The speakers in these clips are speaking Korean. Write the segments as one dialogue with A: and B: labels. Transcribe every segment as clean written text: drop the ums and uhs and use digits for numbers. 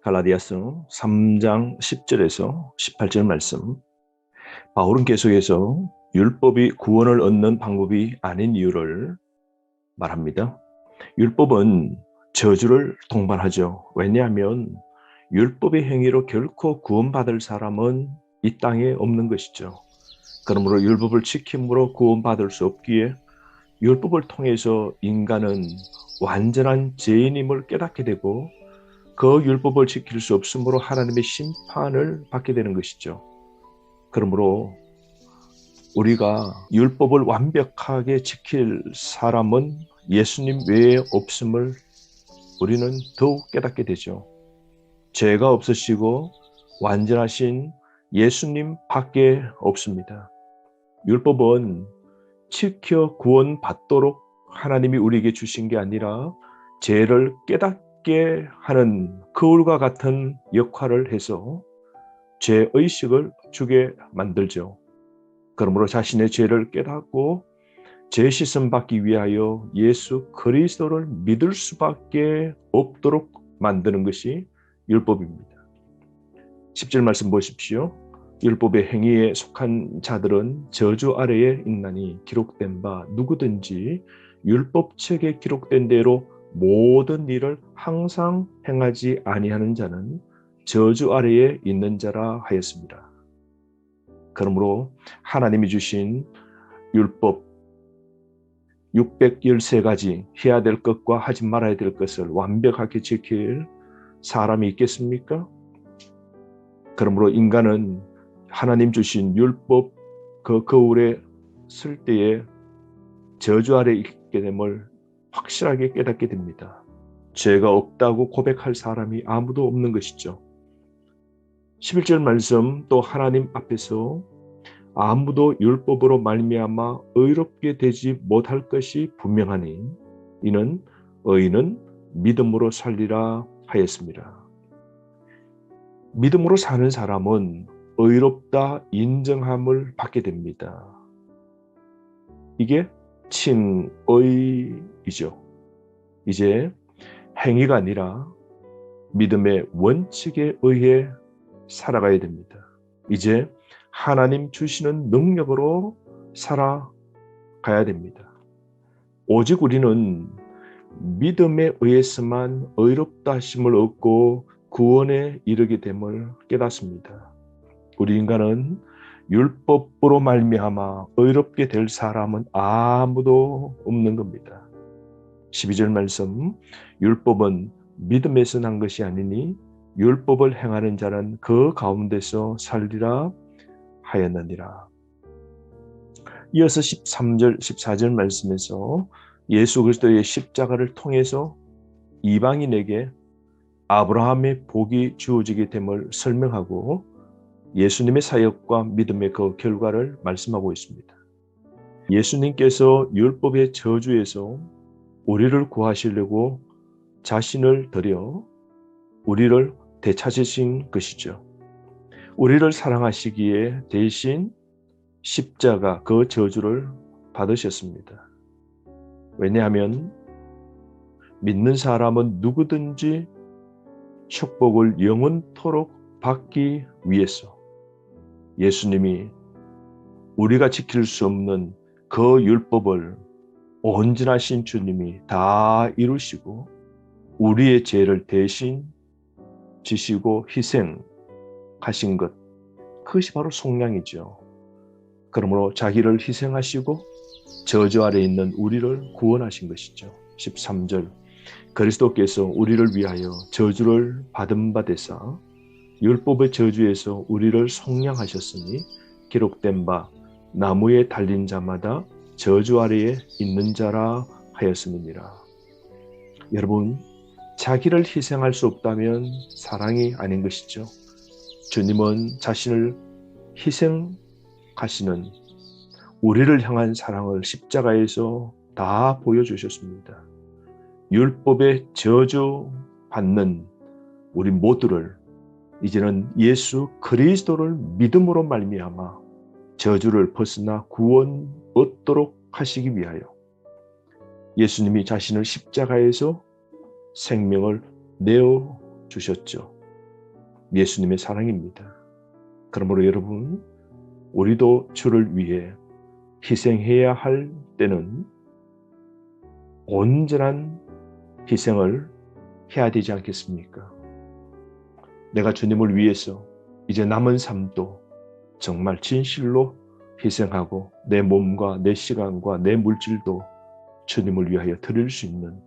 A: 갈라디아서 3장 10절에서 18절 말씀. 바울은 계속해서 율법이 구원을 얻는 방법이 아닌 이유를 말합니다. 율법은 저주를 동반하죠. 왜냐하면 율법의 행위로 결코 구원받을 사람은 이 땅에 없는 것이죠. 그러므로 율법을 지킴으로 구원받을 수 없기에 율법을 통해서 인간은 완전한 죄인임을 깨닫게 되고 그 율법을 지킬 수 없으므로 하나님의 심판을 받게 되는 것이죠. 그러므로 우리가 율법을 완벽하게 지킬 사람은 예수님 외에 없음을 우리는 더욱 깨닫게 되죠. 죄가 없으시고 완전하신 예수님 밖에 없습니다. 율법은 지켜 구원받도록 하나님이 우리에게 주신 게 아니라 죄를 깨닫게 하는 거울과 같은 역할을 해서 죄의식을 주게 만들죠. 그러므로 자신의 죄를 깨닫고 죄 씻음 받기 위하여 예수 그리스도를 믿을 수밖에 없도록 만드는 것이 율법입니다. 10절 말씀 보십시오. 율법의 행위에 속한 자들은 저주 아래에 있나니 기록된 바 누구든지 율법책에 기록된 대로 모든 일을 항상 행하지 아니하는 자는 저주 아래에 있는 자라 하였습니다. 그러므로 하나님이 주신 율법 613가지 해야 될 것과 하지 말아야 될 것을 완벽하게 지킬 사람이 있겠습니까? 그러므로 인간은 하나님 주신 율법 그 거울에 쓸 때에 저주 아래 있게 됨을 확실하게 깨닫게 됩니다. 죄가 없다고 고백할 사람이 아무도 없는 것이죠. 11절 말씀 또 하나님 앞에서 아무도 율법으로 말미암아 의롭게 되지 못할 것이 분명하니 이는 의인은 믿음으로 살리라 하였습니다. 믿음으로 사는 사람은 의롭다 인정함을 받게 됩니다. 이게 친의이죠. 이제 행위가 아니라 믿음의 원칙에 의해 살아가야 됩니다. 이제 하나님 주시는 능력으로 살아가야 됩니다. 오직 우리는 믿음에 의해서만 의롭다 하심을 얻고 구원에 이르게 됨을 깨닫습니다. 우리 인간은 율법으로 말미암아 의롭게 될 사람은 아무도 없는 겁니다. 12절 말씀 율법은 믿음에서 난 것이 아니니 율법을 행하는 자는 그 가운데서 살리라 하였느니라. 이어서 13절 14절 말씀에서 예수 그리스도의 십자가를 통해서 이방인에게 아브라함의 복이 주어지게 됨을 설명하고 예수님의 사역과 믿음의 그 결과를 말씀하고 있습니다. 예수님께서 율법의 저주에서 우리를 구하시려고 자신을 드려 우리를 되찾으신 것이죠. 우리를 사랑하시기에 대신 십자가 그 저주를 받으셨습니다. 왜냐하면 믿는 사람은 누구든지 축복을 영원토록 받기 위해서 예수님이 우리가 지킬 수 없는 그 율법을 온전하신 주님이 다 이루시고 우리의 죄를 대신 지시고 희생하신 것, 그것이 바로 속량이죠. 그러므로 자기를 희생하시고 저주 아래 있는 우리를 구원하신 것이죠. 13절 그리스도께서 우리를 위하여 저주를 받은 바 되사 율법의 저주에서 우리를 속량하셨으니 기록된 바 나무에 달린 자마다 저주 아래에 있는 자라 하였음이니라. 여러분, 자기를 희생할 수 없다면 사랑이 아닌 것이죠. 주님은 자신을 희생하시는 우리를 향한 사랑을 십자가에서 다 보여주셨습니다. 율법의 저주받는 우리 모두를 이제는 예수 그리스도를 믿음으로 말미암아 저주를 벗어나 구원 얻도록 하시기 위하여 예수님이 자신을 십자가에서 생명을 내어 주셨죠. 예수님의 사랑입니다. 그러므로 여러분, 우리도 주를 위해 희생해야 할 때는 온전한 희생을 해야 되지 않겠습니까? 내가 주님을 위해서 이제 남은 삶도 정말 진실로 희생하고 내 몸과 내 시간과 내 물질도 주님을 위하여 드릴 수 있는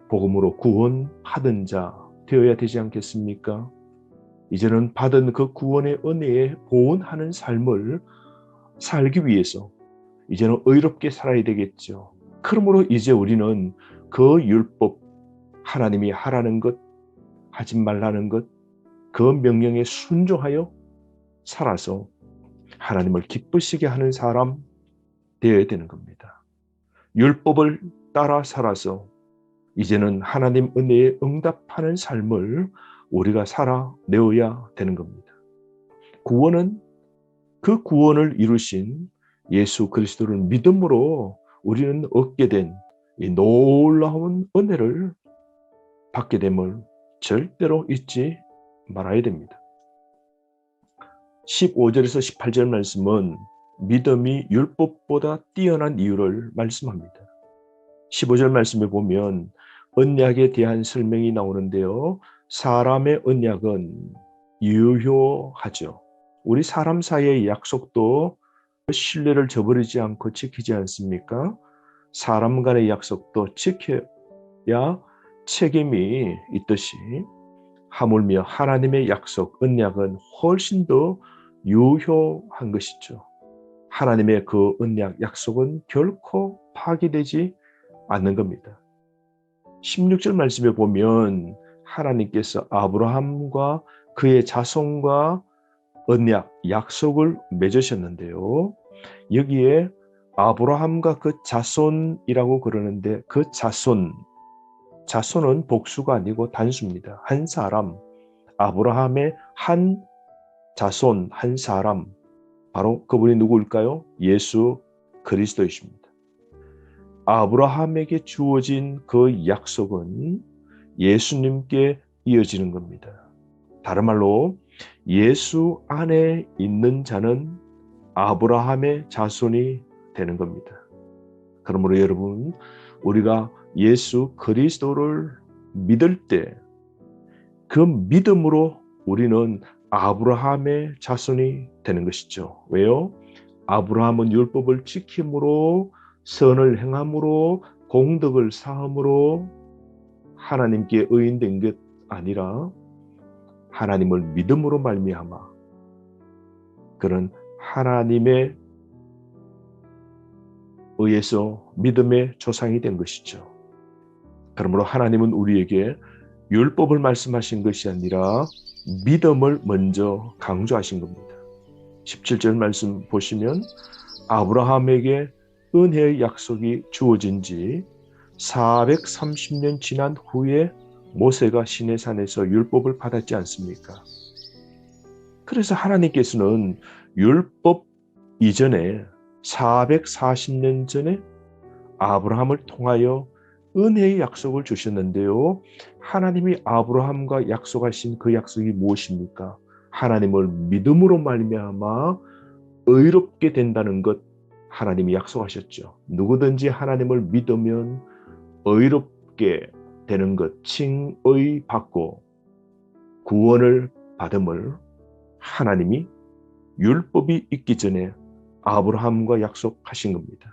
A: 복음으로 구원받은 자 되어야 되지 않겠습니까? 이제는 받은 그 구원의 은혜에 보온하는 삶을 살기 위해서 이제는 의롭게 살아야 되겠죠. 그러므로 이제 우리는 그 율법, 하나님이 하라는 것, 하지 말라는 것, 그 명령에 순종하여 살아서 하나님을 기쁘시게 하는 사람 되어야 되는 겁니다. 율법을 따라 살아서 이제는 하나님 은혜에 응답하는 삶을 우리가 살아내어야 되는 겁니다. 구원은 그 구원을 이루신 예수 그리스도를 믿음으로 우리는 얻게 된 이 놀라운 은혜를 받게 됨을 절대로 잊지 말아야 됩니다. 15절에서 18절 말씀은 믿음이 율법보다 뛰어난 이유를 말씀합니다. 15절 말씀에 보면 언약에 대한 설명이 나오는데요. 사람의 언약은 유효하죠. 우리 사람 사이의 약속도 신뢰를 저버리지 않고 지키지 않습니까? 사람 간의 약속도 지켜야 책임이 있듯이 하물며 하나님의 약속, 언약은 훨씬 더 유효한 것이죠. 하나님의 그 언약, 약속은 결코 파기되지 않는 겁니다. 16절 말씀에 보면 하나님께서 아브라함과 그의 자손과 언약, 약속을 맺으셨는데요. 여기에 아브라함과 그 자손이라고 그러는데 그 자손은 복수가 아니고 단수입니다. 한 사람, 아브라함의 한 자손, 한 사람, 바로 그분이 누구일까요? 예수 그리스도이십니다. 아브라함에게 주어진 그 약속은 예수님께 이어지는 겁니다. 다른 말로 예수 안에 있는 자는 아브라함의 자손이 되는 겁니다. 그러므로 여러분, 우리가 예수 그리스도를 믿을 때 그 믿음으로 우리는 아브라함의 자손이 되는 것이죠. 왜요? 아브라함은 율법을 지킴으로 선을 행함으로 공덕을 쌓음으로 하나님께 의인된 것 아니라 하나님을 믿음으로 말미암아 그런 하나님의 의해서 믿음의 조상이 된 것이죠. 그러므로 하나님은 우리에게 율법을 말씀하신 것이 아니라 믿음을 먼저 강조하신 겁니다. 17절 말씀 보시면 아브라함에게 은혜의 약속이 주어진 지 430년 지난 후에 모세가 시내산에서 율법을 받았지 않습니까? 그래서 하나님께서는 율법 이전에 440년 전에 아브라함을 통하여 은혜의 약속을 주셨는데요. 하나님이 아브라함과 약속하신 그 약속이 무엇입니까? 하나님을 믿음으로 말미암아 의롭게 된다는 것 하나님이 약속하셨죠. 누구든지 하나님을 믿으면 의롭게 되는 것, 칭의 받고 구원을 받음을 하나님이 율법이 있기 전에 아브라함과 약속하신 겁니다.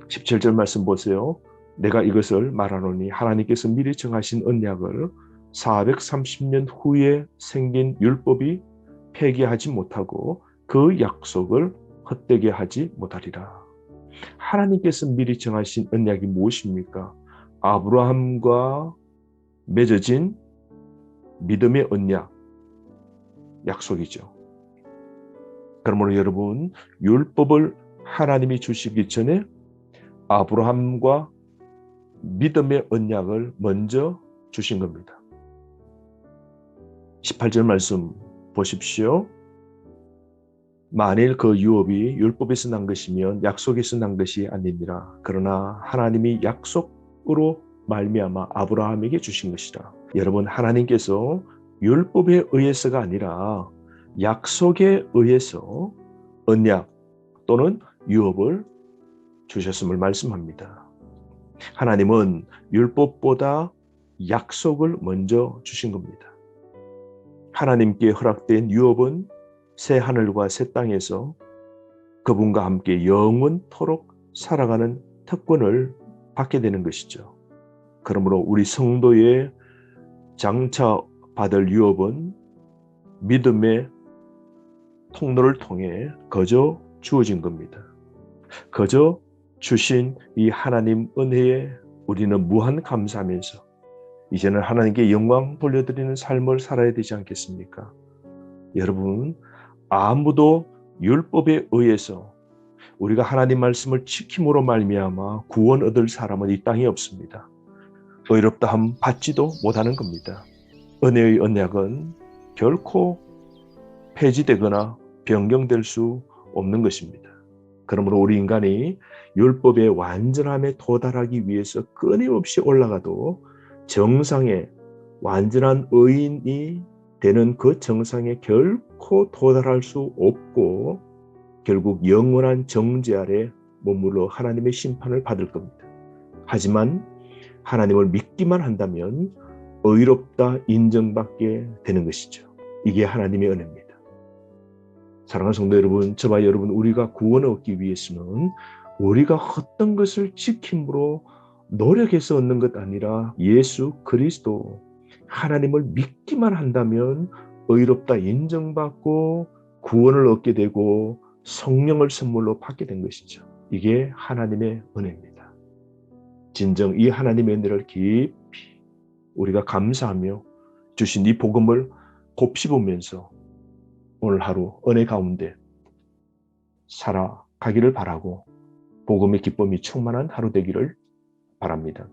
A: 17절 말씀 보세요. 내가 이것을 말하노니 하나님께서 미리 정하신 언약을 430년 후에 생긴 율법이 폐기하지 못하고 그 약속을 헛되게 하지 못하리라. 하나님께서 미리 정하신 언약이 무엇입니까? 아브라함과 맺어진 믿음의 언약, 약속이죠. 그러므로 여러분, 율법을 하나님이 주시기 전에 아브라함과 믿음의 언약을 먼저 주신 겁니다. 18절 말씀 보십시오. 만일 그 유업이 율법에서 난 것이면 약속에서 난 것이 아니니라. 그러나 하나님이 약속으로 말미암아 아브라함에게 주신 것이라. 여러분, 하나님께서 율법에 의해서가 아니라 약속에 의해서 언약 또는 유업을 주셨음을 말씀합니다. 하나님은 율법보다 약속을 먼저 주신 겁니다. 하나님께 허락된 유업은 새 하늘과 새 땅에서 그분과 함께 영원토록 살아가는 특권을 받게 되는 것이죠. 그러므로 우리 성도의 장차 받을 유업은 믿음의 통로를 통해 거저 주어진 겁니다. 거저 주신 이 하나님 은혜에 우리는 무한 감사하면서 이제는 하나님께 영광 돌려드리는 삶을 살아야 되지 않겠습니까? 여러분, 아무도 율법에 의해서 우리가 하나님 말씀을 지킴으로 말미암아 구원 얻을 사람은 이 땅에 없습니다. 의롭다함 받지도 못하는 겁니다. 은혜의 언약은 결코 폐지되거나 변경될 수 없는 것입니다. 그러므로 우리 인간이 율법의 완전함에 도달하기 위해서 끊임없이 올라가도 정상에 완전한 의인이 되는 그 정상에 결코 도달할 수 없고 결국 영원한 정죄 아래 머물러 하나님의 심판을 받을 겁니다. 하지만 하나님을 믿기만 한다면 의롭다 인정받게 되는 것이죠. 이게 하나님의 은혜입니다. 사랑하는 성도 여러분, 저와 여러분, 우리가 구원을 얻기 위해서는 우리가 어떤 것을 지킴으로 노력해서 얻는 것 아니라 예수 그리스도 하나님을 믿기만 한다면 의롭다 인정받고 구원을 얻게 되고 성령을 선물로 받게 된 것이죠. 이게 하나님의 은혜입니다. 진정 이 하나님의 은혜를 깊이 우리가 감사하며 주신 이 복음을 곱씹으면서 오늘 하루 은혜 가운데 살아가기를 바라고 복음의 기쁨이 충만한 하루 되기를 바랍니다.